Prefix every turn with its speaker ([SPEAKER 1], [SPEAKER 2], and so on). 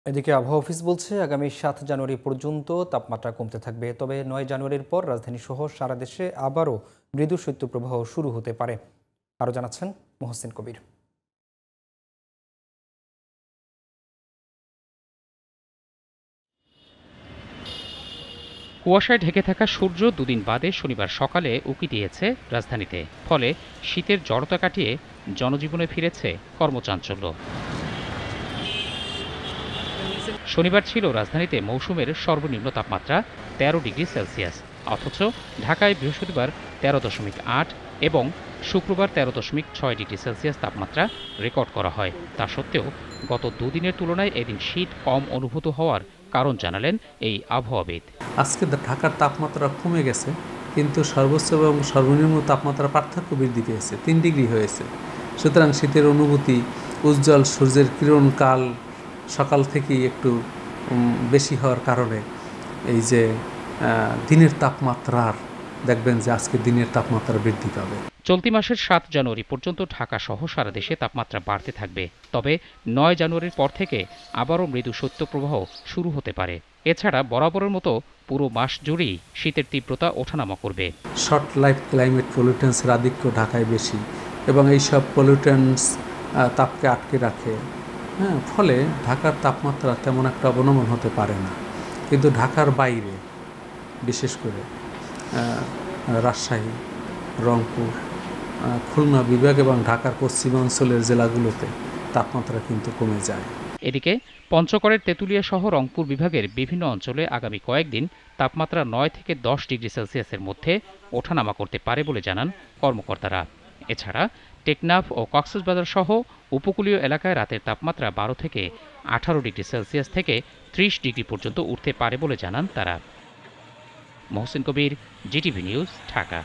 [SPEAKER 1] এদিকে আবহাওয়া অফিস বলছে আগামী ৭ জানুয়ারি পর্যন্ত তাপমাত্রা কমতে থাকবে, তবে ৯ জানুয়ারির পর রাজধানী সহ সারা দেশে আবারও মৃদু শৈত্যপ্রবাহ শুরু হতে পারে। আরও জানাচ্ছেন মোহসিন কবির।
[SPEAKER 2] কুয়াশায় ঢেকে থাকা সূর্য দুদিন বাদে শনিবার সকালে উঁকি দিয়েছে রাজধানীতে। ফলে শীতের জড়তা কাটিয়ে জনজীবনে ফিরেছে কর্মচাঞ্চল্য। শনিবার ছিল রাজধানীতে মৌসুমের সর্বনিম্ন তাপমাত্রা ১৩ ডিগ্রি সেলসিয়াস। অথচ ঢাকায় বৃহস্পতিবার ১৩.৮ এবং শুক্রবার ১৩.৬ ডিগ্রি সেলসিয়াস তাপমাত্রা রেকর্ড করা হয়। তা সত্ত্বেও গত দুদিনের তুলনায় এদিন শীত কম অনুভূত হওয়ার কারণ জানালেন এই আবহাওয়াবিদ।
[SPEAKER 3] আজকে ঢাকার তাপমাত্রা কমে গেছে, কিন্তু সর্বোচ্চ এবং সর্বনিম্ন তাপমাত্রা পার্থক্য বৃদ্ধি পেয়েছে, ৩ ডিগ্রি হয়েছে। সুতরাং শীতের অনুভূতি, উজ্জ্বল সূর্যের কিরণকাল সকাল থেকেই একটু বেশি হওয়ার কারণে এই যে দিনের তাপমাত্রার দেখবেন যে আজকে দিনের তাপমাত্রা বৃদ্ধি পাবে।
[SPEAKER 2] চলতি মাসের ৭ জানুয়ারি পর্যন্ত ঢাকা সহ সারা দেশে তাপমাত্রা বাড়তে থাকবে। তবে ৯ জানুয়ারির পর থেকে আবারও মৃদু শৈত্যপ্রবাহ শুরু হতে পারে। এছাড়া বরাবরের মতো পুরো মাস জুড়েই শীতের তীব্রতা ওঠানামা করবে।
[SPEAKER 3] শর্ট লাইফ ক্লাইমেট পলিউটেন্সের আধিক্য ঢাকায় বেশি এবং এইসব পলিউটেন্স তাপকে আটকে রাখে। ফলে ঢাকার তাপমাত্রা তেমন একটা অবনমন হতে পারে না। কিন্তু ঢাকার বাইরে বিশেষ করে রাজশাহী, রংপুর, খুলনা বিভাগ এবং ঢাকার পশ্চিমাঞ্চলের জেলাগুলোতে তাপমাত্রা কিন্তু কমে যায়।
[SPEAKER 2] এদিকে পঞ্চগড়ের তেঁতুলিয়া সহ রংপুর বিভাগের বিভিন্ন অঞ্চলে আগামী কয়েকদিন তাপমাত্রা ৯ থেকে ১০ ডিগ্রি সেলসিয়াসের মধ্যে ওঠানামা করতে পারে বলে জানান কর্মকর্তারা। এছাড়া টেকনাফ ও কক্সবাজার সহ উপকূলীয় এলাকায় রাতের তাপমাত্রা ১২ থেকে ১৮ ডিগ্রি সেলসিয়াস থেকে ৩০ ডিগ্রি পর্যন্ত উঠতে পারে বলে জানান তারা। মোহসিন কবির, জিটিভি নিউজ, ঢাকা।